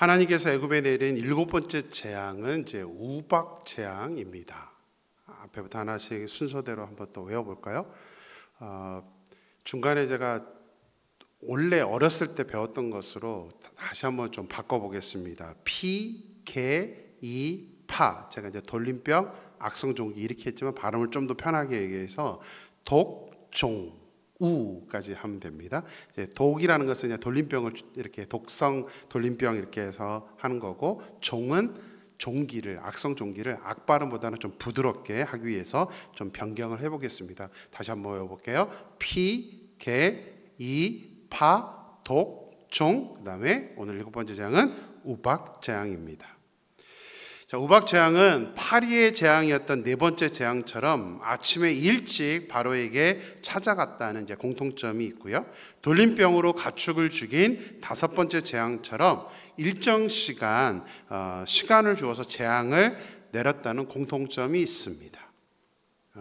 하나님께서 애굽에 내린 일곱 번째 재앙은 이제 우박 재앙입니다. 앞에부터 하나씩 순서대로 한번 또 외워볼까요? 중간에 제가 원래 어렸을 때 배웠던 것으로 다시 한번 좀 바꿔보겠습니다. 피, 개, 이, 파. 제가 이제 돌림병, 악성종기 이렇게 했지만 발음을 좀 더 편하게 얘기해서 독, 종, 우까지 하면 됩니다. 이제 독이라는 것은 그냥 돌림병을 이렇게 독성 돌림병 이렇게 해서 하는 거고, 종은 종기를, 악성 종기를 악 발음보다는 좀 부드럽게 하기 위해서 좀 변경을 해보겠습니다. 다시 한번 외워볼게요. 피, 개, 이, 파, 독, 종. 그 다음에 오늘 일곱 번째 재앙은 우박 재앙입니다. 자, 우박 재앙은 파리의 재앙이었던 네 번째 재앙처럼 아침에 일찍 바로에게 찾아갔다는 이제 공통점이 있고요. 돌림병으로 가축을 죽인 다섯 번째 재앙처럼 일정 시간 시간을 주어서 재앙을 내렸다는 공통점이 있습니다.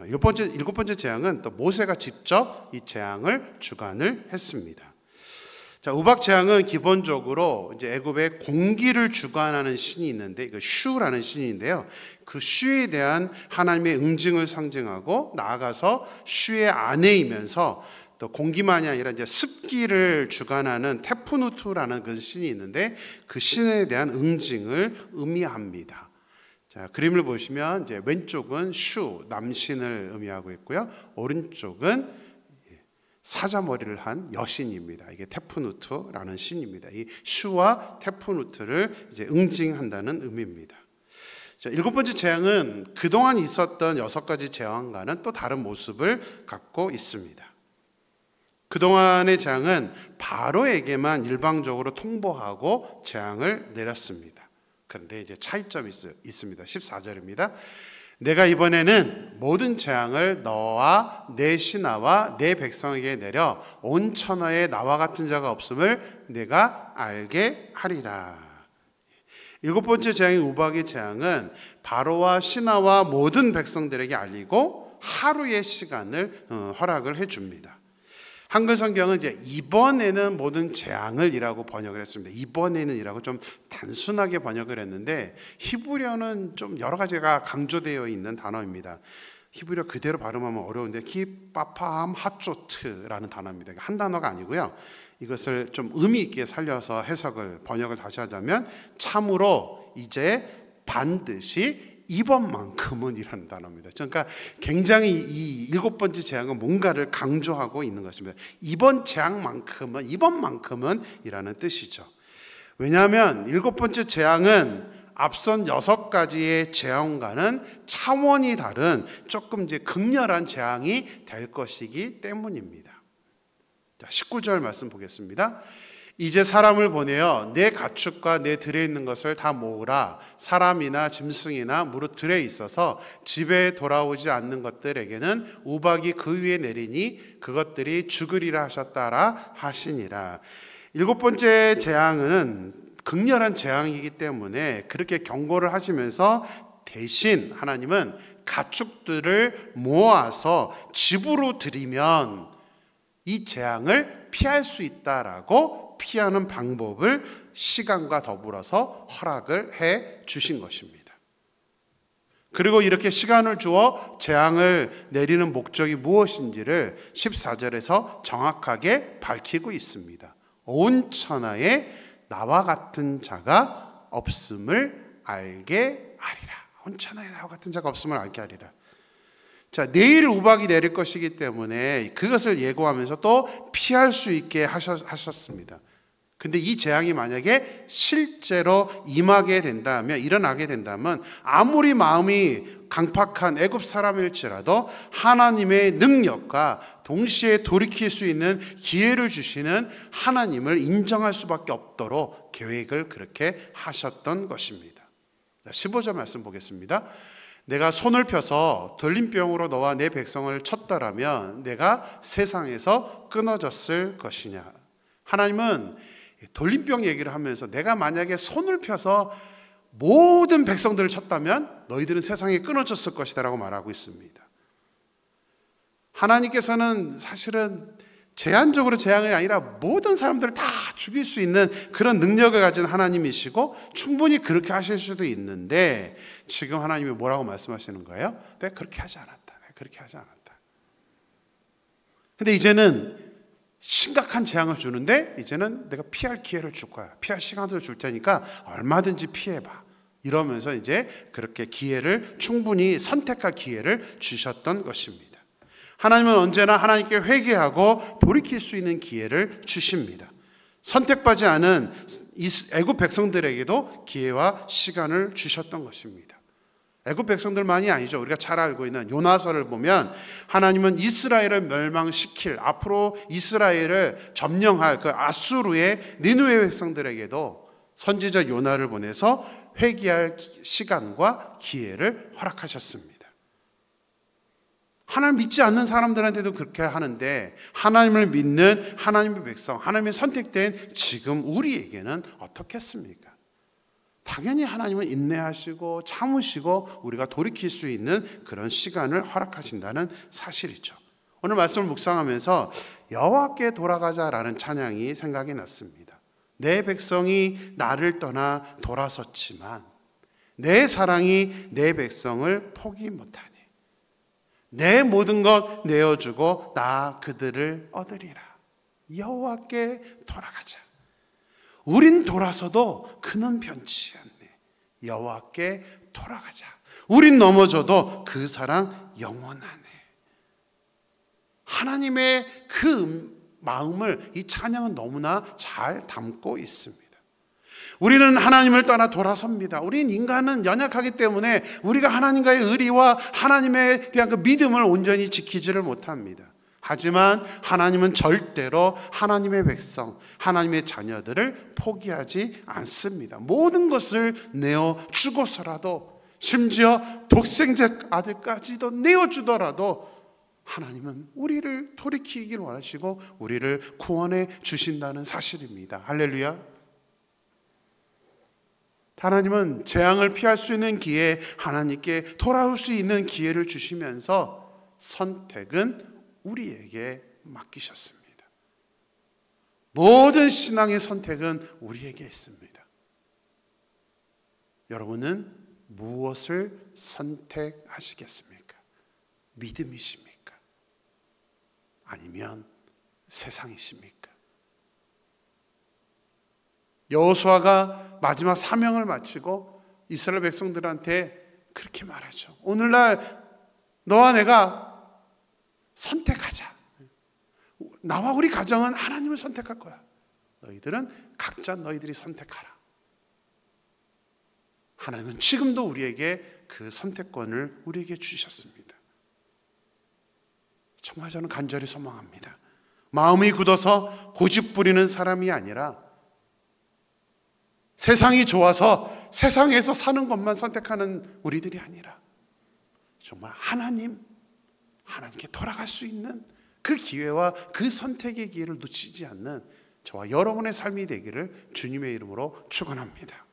일곱 번째 재앙은 또 모세가 직접 이 재앙을 주관을 했습니다. 자, 우박 재앙은 기본적으로 이제 애굽에 공기를 주관하는 신이 있는데, 그 슈라는 신인데요. 그 슈에 대한 하나님의 응징을 상징하고, 나아가서 슈의 아내이면서 또 공기만이 아니라 이제 습기를 주관하는 테푸누트라는 그 신이 있는데, 그 신에 대한 응징을 의미합니다. 자, 그림을 보시면 이제 왼쪽은 슈, 남신을 의미하고 있고요. 오른쪽은 사자머리를 한 여신입니다. 이게 테푸누트라는 신입니다. 이 슈와 테푸누트를 이제 응징한다는 의미입니다. 자, 일곱 번째 재앙은 그동안 있었던 여섯 가지 재앙과는 또 다른 모습을 갖고 있습니다. 그동안의 재앙은 바로에게만 일방적으로 통보하고 재앙을 내렸습니다. 그런데 이제 차이점이 있습니다. 14절입니다. 내가 이번에는 모든 재앙을 너와 내 신하와 내 백성에게 내려 온 천하에 나와 같은 자가 없음을 내가 알게 하리라. 일곱 번째 재앙인 우박의 재앙은 바로와 신하와 모든 백성들에게 알리고 하루의 시간을 허락을 해줍니다. 한글 성경은 이제 이번에는 모든 재앙을 이라고 번역을 했습니다. 이번에는 이라고 좀 단순하게 번역을 했는데, 히브리어는 좀 여러 가지가 강조되어 있는 단어입니다. 히브리어 그대로 발음하면 어려운데 키파팜 하초트라는 단어입니다. 한 단어가 아니고요. 이것을 좀 의미 있게 살려서 해석을 번역을 다시 하자면, 참으로 이제 반드시 이번만큼은 이라는 단어입니다. 그러니까 굉장히 이 일곱 번째 재앙은 뭔가를 강조하고 있는 것입니다. 이번 재앙만큼은, 이번만큼은 이라는 뜻이죠. 왜냐하면 일곱 번째 재앙은 앞선 여섯 가지의 재앙과는 차원이 다른 조금 이제 극렬한 재앙이 될 것이기 때문입니다. 자, 19절 말씀 보겠습니다. 이제 사람을 보내어 내 가축과 내 들에 있는 것을 다 모으라. 사람이나 짐승이나 무릇 들에 있어서 집에 돌아오지 않는 것들에게는 우박이 그 위에 내리니 그것들이 죽으리라 하셨다라 하시니라. 일곱 번째 재앙은 극렬한 재앙이기 때문에 그렇게 경고를 하시면서 대신 하나님은 가축들을 모아서 집으로 들이면 이 재앙을 피할 수 있다라고 피하는 방법을 시간과 더불어서 허락을 해 주신 것입니다. 그리고 이렇게 시간을 주어 재앙을 내리는 목적이 무엇인지를 14절에서 정확하게 밝히고 있습니다. 온 천하에 나와 같은 자가 없음을 알게 하리라. 온 천하에 나와 같은 자가 없음을 알게 하리라. 자, 내일 우박이 내릴 것이기 때문에 그것을 예고하면서 또 피할 수 있게 하셨습니다. 근데 이 재앙이 만약에 실제로 임하게 된다면, 일어나게 된다면, 아무리 마음이 강팍한 애굽 사람일지라도 하나님의 능력과 동시에 돌이킬 수 있는 기회를 주시는 하나님을 인정할 수밖에 없도록 계획을 그렇게 하셨던 것입니다. 15절 말씀 보겠습니다. 내가 손을 펴서 돌림병으로 너와 내 백성을 쳤더라면 내가 세상에서 끊어졌을 것이냐. 하나님은 돌림병 얘기를 하면서 내가 만약에 손을 펴서 모든 백성들을 쳤다면 너희들은 세상에 끊어졌을 것이다 라고 말하고 있습니다. 하나님께서는 사실은 제한적으로 재앙이 아니라 모든 사람들을 다 죽일 수 있는 그런 능력을 가진 하나님이시고 충분히 그렇게 하실 수도 있는데 지금 하나님이 뭐라고 말씀하시는 거예요? 내가 그렇게 하지 않았다. 내가 그렇게 하지 않았다. 근데 이제는 심각한 재앙을 주는데 이제는 내가 피할 기회를 줄 거야. 피할 시간도 줄 테니까 얼마든지 피해봐. 이러면서 이제 그렇게 기회를 충분히 선택할 기회를 주셨던 것입니다. 하나님은 언제나 하나님께 회개하고 돌이킬 수 있는 기회를 주십니다. 선택받지 않은 애굽 백성들에게도 기회와 시간을 주셨던 것입니다. 애굽 백성들만이 아니죠. 우리가 잘 알고 있는 요나서를 보면 하나님은 이스라엘을 멸망시킬, 앞으로 이스라엘을 점령할 그 아수르의 니느웨 백성들에게도 선지자 요나를 보내서 회개할 시간과 기회를 허락하셨습니다. 하나님 믿지 않는 사람들한테도 그렇게 하는데 하나님을 믿는 하나님의 백성, 하나님의 선택된 지금 우리에게는 어떻겠습니까? 당연히 하나님은 인내하시고 참으시고 우리가 돌이킬 수 있는 그런 시간을 허락하신다는 사실이죠. 오늘 말씀을 묵상하면서 여호와께 돌아가자라는 찬양이 생각이 났습니다. 내 백성이 나를 떠나 돌아섰지만 내 사랑이 내 백성을 포기 못하니 내 모든 것 내어주고 나 그들을 얻으리라. 여호와께 돌아가자. 우린 돌아서도 그는 변치 않네. 여호와께 돌아가자. 우린 넘어져도 그 사랑 영원하네. 하나님의 그 마음을 이 찬양은 너무나 잘 담고 있습니다. 우리는 하나님을 떠나 돌아섭니다. 우린 인간은 연약하기 때문에 우리가 하나님과의 의리와 하나님에 대한 그 믿음을 온전히 지키지를 못합니다. 하지만 하나님은 절대로 하나님의 백성, 하나님의 자녀들을 포기하지 않습니다. 모든 것을 내어 주고서라도 심지어 독생자 아들까지도 내어주더라도 하나님은 우리를 돌이키길 원하시고 우리를 구원해 주신다는 사실입니다. 할렐루야. 하나님은 재앙을 피할 수 있는 기회, 하나님께 돌아올 수 있는 기회를 주시면서 선택은 우리에게 맡기셨습니다. 모든 신앙의 선택은 우리에게 있습니다. 여러분은 무엇을 선택하시겠습니까? 믿음이십니까? 아니면 세상이십니까? 여호수아가 마지막 사명을 마치고 이스라엘 백성들한테 그렇게 말하죠. 오늘날 너와 내가 선택하자. 나와 우리 가정은 하나님을 선택할 거야. 너희들은 각자 너희들이 선택하라. 하나님은 지금도 우리에게 그 선택권을 우리에게 주셨습니다. 정말 저는 간절히 소망합니다. 마음이 굳어서 고집 부리는 사람이 아니라 세상이 좋아서 세상에서 사는 것만 선택하는 우리들이 아니라 정말 하나님께 돌아갈 수 있는 그 기회와 그 선택의 기회를 놓치지 않는 저와 여러분의 삶이 되기를 주님의 이름으로 축원합니다.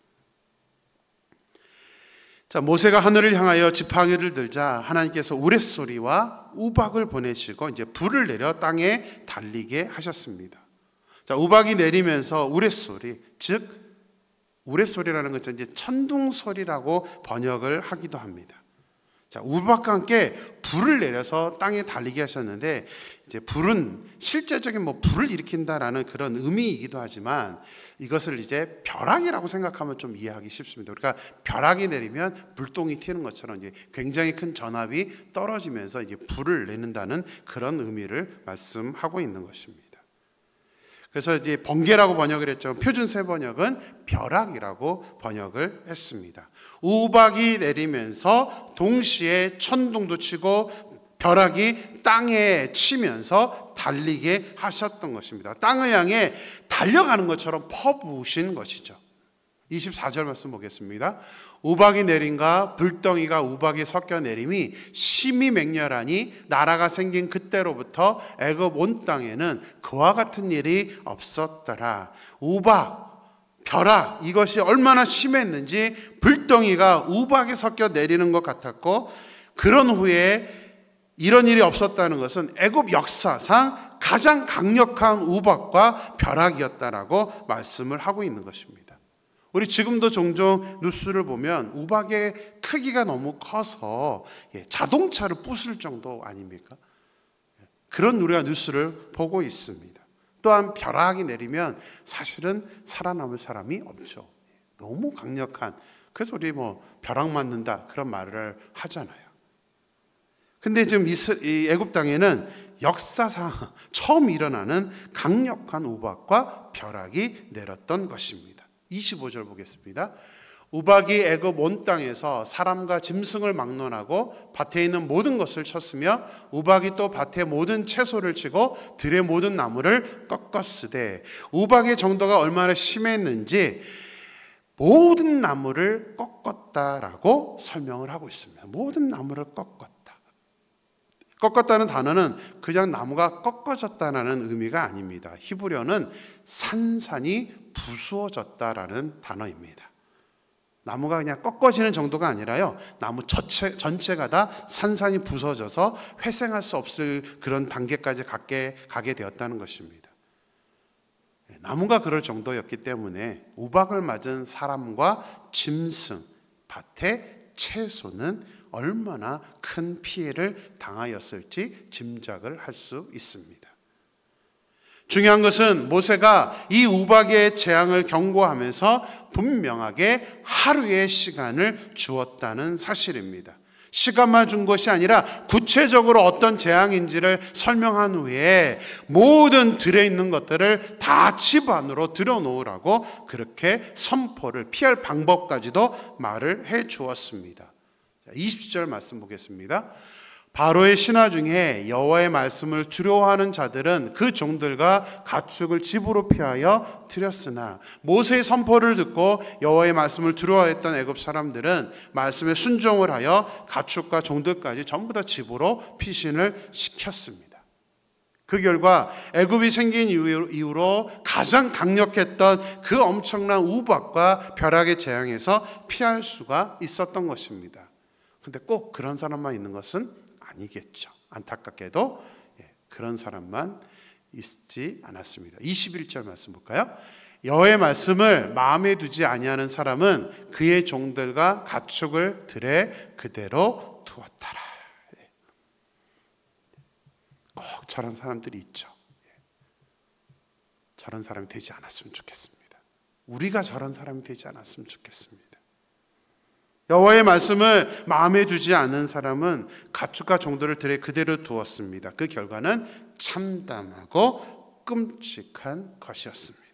자, 모세가 하늘을 향하여 지팡이를 들자 하나님께서 우레소리와 우박을 보내시고 이제 불을 내려 땅에 달리게 하셨습니다. 자, 우박이 내리면서 우레소리, 즉 우레소리라는 것은 이제 천둥소리라고 번역을 하기도 합니다. 자, 우박과 함께 불을 내려서 땅에 달리게 하셨는데 이제 불은 실제적인 불을 일으킨다라는 그런 의미이기도 하지만 이것을 이제 벼락이라고 생각하면 좀 이해하기 쉽습니다. 우리가 벼락이 내리면 불똥이 튀는 것처럼 이제 굉장히 큰 전압이 떨어지면서 이제 불을 내는다는 그런 의미를 말씀하고 있는 것입니다. 그래서 이제 번개라고 번역을 했죠. 표준세 번역은 벼락이라고 번역을 했습니다. 우박이 내리면서 동시에 천둥도 치고 벼락이 땅에 치면서 달리게 하셨던 것입니다. 땅을 향해 달려가는 것처럼 퍼부으신 것이죠. 24절 말씀 보겠습니다. 우박이 내림과 불덩이가 우박이 섞여 내림이 심히 맹렬하니 나라가 생긴 그때로부터 애굽 온 땅에는 그와 같은 일이 없었더라. 우박, 벼락, 이것이 얼마나 심했는지 불덩이가 우박에 섞여 내리는 것 같았고, 그런 후에 이런 일이 없었다는 것은 애굽 역사상 가장 강력한 우박과 벼락이었다라고 말씀을 하고 있는 것입니다. 우리 지금도 종종 뉴스를 보면 우박의 크기가 너무 커서 자동차를 부술 정도 아닙니까? 그런 우리가 뉴스를 보고 있습니다. 또한 벼락이 내리면 사실은 살아남을 사람이 없죠. 너무 강력한, 그래서 우리 벼락 맞는다 그런 말을 하잖아요. 근데 지금 이 애굽 땅에는 역사상 처음 일어나는 강력한 우박과 벼락이 내렸던 것입니다. 25절 보겠습니다. 우박이 애굽 온 땅에서 사람과 짐승을 막론하고 밭에 있는 모든 것을 쳤으며 우박이 또 밭의 모든 채소를 치고 들의 모든 나무를 꺾었으되, 우박의 정도가 얼마나 심했는지 모든 나무를 꺾었다라고 설명을 하고 있습니다. 모든 나무를 꺾었다. 꺾었다는 단어는 그냥 나무가 꺾어졌다는 의미가 아닙니다. 히브리어는 산산이 부수어졌다라는 단어입니다. 나무가 그냥 꺾어지는 정도가 아니라요, 나무 전체가 다 산산이 부서져서 회생할 수 없을 그런 단계까지 가게 되었다는 것입니다. 나무가 그럴 정도였기 때문에 우박을 맞은 사람과 짐승, 밭의 채소는 얼마나 큰 피해를 당하였을지 짐작을 할 수 있습니다. 중요한 것은 모세가 이 우박의 재앙을 경고하면서 분명하게 하루의 시간을 주었다는 사실입니다. 시간만 준 것이 아니라 구체적으로 어떤 재앙인지를 설명한 후에 모든 들에 있는 것들을 다 집 안으로 들여놓으라고 그렇게 선포를, 피할 방법까지도 말을 해 주었습니다. 20절 말씀 보겠습니다. 바로의 신하 중에 여호와의 말씀을 두려워하는 자들은 그 종들과 가축을 집으로 피하여 들였으나, 모세의 선포를 듣고 여호와의 말씀을 두려워했던 애굽 사람들은 말씀에 순종을 하여 가축과 종들까지 전부 다 집으로 피신을 시켰습니다. 그 결과 애굽이 생긴 이후로 가장 강력했던 그 엄청난 우박과 벼락의 재앙에서 피할 수가 있었던 것입니다. 근데 꼭 그런 사람만 있는 것은 아니겠죠. 안타깝게도 그런 사람만 있지 않았습니다. 21절 말씀 볼까요? 여호와의 말씀을 마음에 두지 아니하는 사람은 그의 종들과 가축을 들에 그대로 두었더라. 꼭 저런 사람들이 있죠. 저런 사람이 되지 않았으면 좋겠습니다. 우리가 저런 사람이 되지 않았으면 좋겠습니다. 여호와의 말씀을 마음에 두지 않은 사람은 가축과 종들을 들에 그대로 두었습니다. 그 결과는 참담하고 끔찍한 것이었습니다.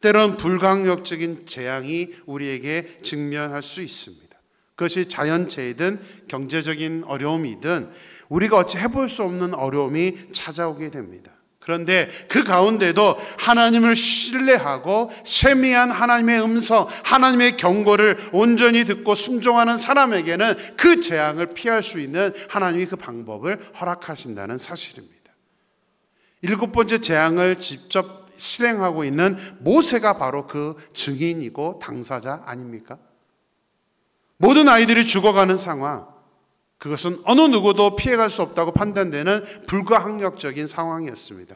때론 불강력적인 재앙이 우리에게 직면할 수 있습니다. 그것이 자연재해든 경제적인 어려움이든 우리가 어찌 해볼 수 없는 어려움이 찾아오게 됩니다. 그런데 그 가운데도 하나님을 신뢰하고 세미한 하나님의 음성, 하나님의 경고를 온전히 듣고 순종하는 사람에게는 그 재앙을 피할 수 있는 하나님이 그 방법을 허락하신다는 사실입니다. 7번째 재앙을 직접 실행하고 있는 모세가 바로 그 증인이고 당사자 아닙니까? 모든 아이들이 죽어가는 상황, 그것은 어느 누구도 피해갈 수 없다고 판단되는 불가항력적인 상황이었습니다.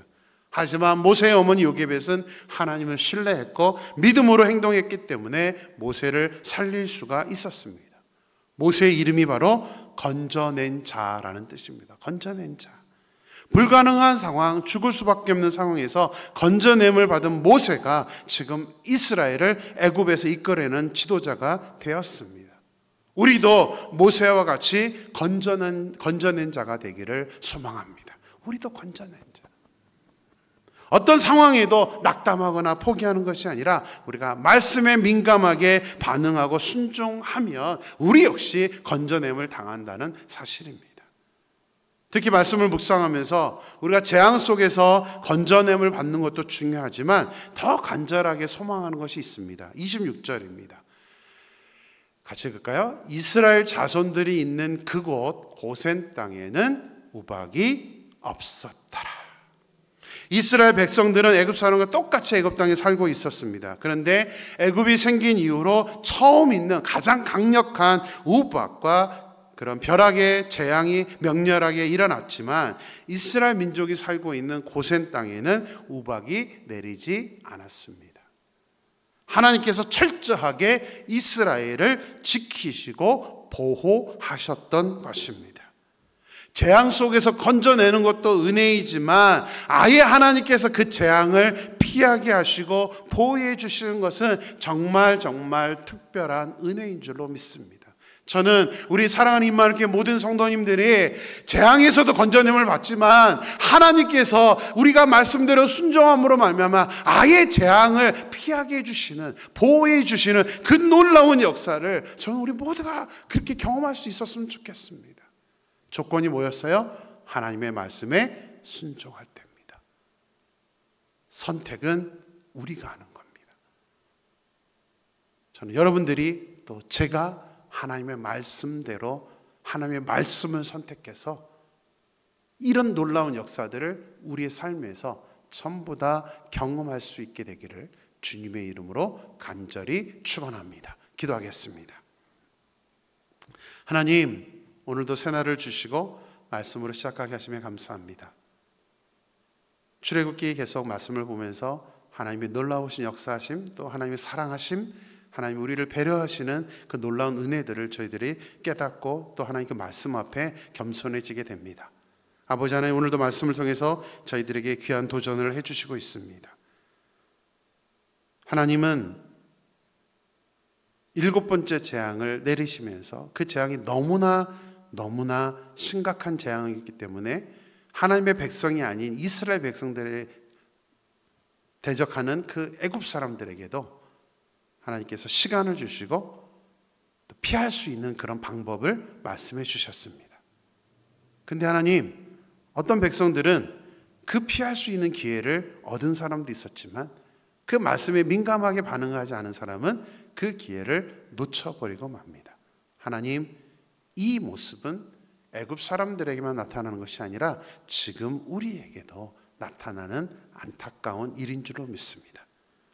하지만 모세의 어머니 요게벳은 하나님을 신뢰했고 믿음으로 행동했기 때문에 모세를 살릴 수가 있었습니다. 모세의 이름이 바로 건져낸 자라는 뜻입니다. 건져낸 자. 불가능한 상황, 죽을 수밖에 없는 상황에서 건져냄을 받은 모세가 지금 이스라엘을 애굽에서 이끌어내는 지도자가 되었습니다. 우리도 모세와 같이 건져낸 자가 되기를 소망합니다. 우리도 건져낸 자. 어떤 상황에도 낙담하거나 포기하는 것이 아니라 우리가 말씀에 민감하게 반응하고 순종하면 우리 역시 건져냄을 당한다는 사실입니다. 특히 말씀을 묵상하면서 우리가 재앙 속에서 건져냄을 받는 것도 중요하지만 더 간절하게 소망하는 것이 있습니다. 26절입니다. 같이 읽을까요? 이스라엘 자손들이 있는 그곳 고센 땅에는 우박이 없었더라. 이스라엘 백성들은 애굽 사람과 똑같이 애굽 땅에 살고 있었습니다. 그런데 애굽이 생긴 이후로 처음 있는 가장 강력한 우박과 그런 벼락의 재앙이 맹렬하게 일어났지만 이스라엘 민족이 살고 있는 고센 땅에는 우박이 내리지 않았습니다. 하나님께서 철저하게 이스라엘을 지키시고 보호하셨던 것입니다. 재앙 속에서 건져내는 것도 은혜이지만 아예 하나님께서 그 재앙을 피하게 하시고 보호해 주시는 것은 정말 특별한 은혜인 줄로 믿습니다. 저는 우리 사랑하는 임마누엘 모든 성도님들이 재앙에서도 건져냄을 받지만 하나님께서 우리가 말씀대로 순종함으로 말미암아 아예 재앙을 피하게 해주시는, 보호해 주시는 그 놀라운 역사를 저는 우리 모두가 그렇게 경험할 수 있었으면 좋겠습니다. 조건이 뭐였어요? 하나님의 말씀에 순종할 때입니다. 선택은 우리가 하는 겁니다. 저는 여러분들이 또 제가 하나님의 말씀대로 하나님의 말씀을 선택해서 이런 놀라운 역사들을 우리의 삶에서 전부 다 경험할 수 있게 되기를 주님의 이름으로 간절히 축원합니다. 기도하겠습니다. 하나님, 오늘도 새날을 주시고 말씀으로 시작하게 하시면 감사합니다. 출애굽기 계속 말씀을 보면서 하나님의 놀라우신 역사하심, 또 하나님의 사랑하심, 하나님 우리를 배려하시는 그 놀라운 은혜들을 저희들이 깨닫고 또 하나님 그 말씀 앞에 겸손해지게 됩니다. 아버지 하나님, 오늘도 말씀을 통해서 저희들에게 귀한 도전을 해주시고 있습니다. 하나님은 7번째 재앙을 내리시면서 그 재앙이 너무나 심각한 재앙이기 때문에 하나님의 백성이 아닌 이스라엘 백성들에 대적하는 그 애굽 사람들에게도 하나님께서 시간을 주시고 또 피할 수 있는 그런 방법을 말씀해 주셨습니다. 근데 하나님, 어떤 백성들은 그 피할 수 있는 기회를 얻은 사람도 있었지만 그 말씀에 민감하게 반응하지 않은 사람은 그 기회를 놓쳐버리고 맙니다. 하나님, 이 모습은 애굽 사람들에게만 나타나는 것이 아니라 지금 우리에게도 나타나는 안타까운 일인 줄로 믿습니다.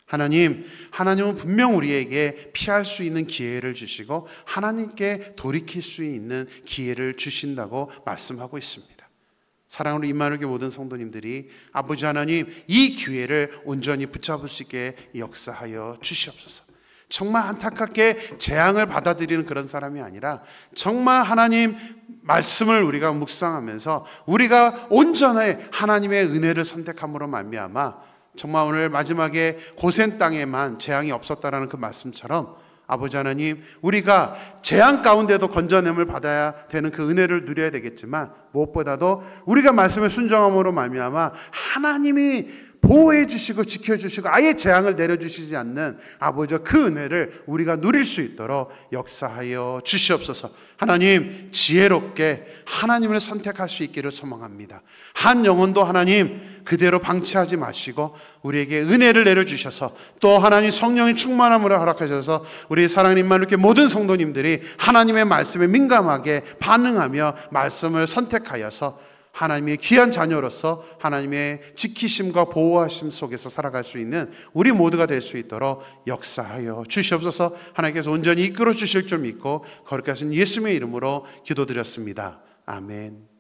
하나님은 분명 우리에게 피할 수 있는 기회를 주시고 하나님께 돌이킬 수 있는 기회를 주신다고 말씀하고 있습니다. 사랑으로 임마누엘 모든 성도님들이 아버지 하나님, 이 기회를 온전히 붙잡을 수 있게 역사하여 주시옵소서. 정말 안타깝게 재앙을 받아들이는 그런 사람이 아니라 정말 하나님 말씀을 우리가 묵상하면서 우리가 온전히 하나님의 은혜를 선택함으로 말미암아 정말 오늘 마지막에 고센 땅에만 재앙이 없었다라는 그 말씀처럼 아버지 하나님, 우리가 재앙 가운데도 건져냄을 받아야 되는 그 은혜를 누려야 되겠지만 무엇보다도 우리가 말씀에 순종함으로 말미암아 하나님이 보호해 주시고 지켜주시고 아예 재앙을 내려주시지 않는 아버지 그 은혜를 우리가 누릴 수 있도록 역사하여 주시옵소서. 하나님, 지혜롭게 하나님을 선택할 수 있기를 소망합니다. 한 영혼도 하나님 그대로 방치하지 마시고 우리에게 은혜를 내려주셔서 또 하나님 성령의 충만함으로 허락하셔서 우리 사랑하는 임마누엘 모든 성도님들이 하나님의 말씀에 민감하게 반응하며 말씀을 선택하여서 하나님의 귀한 자녀로서 하나님의 지키심과 보호하심 속에서 살아갈 수 있는 우리 모두가 될 수 있도록 역사하여 주시옵소서. 하나님께서 온전히 이끌어 주실 줄 믿고 거룩하신 예수님의 이름으로 기도드렸습니다. 아멘.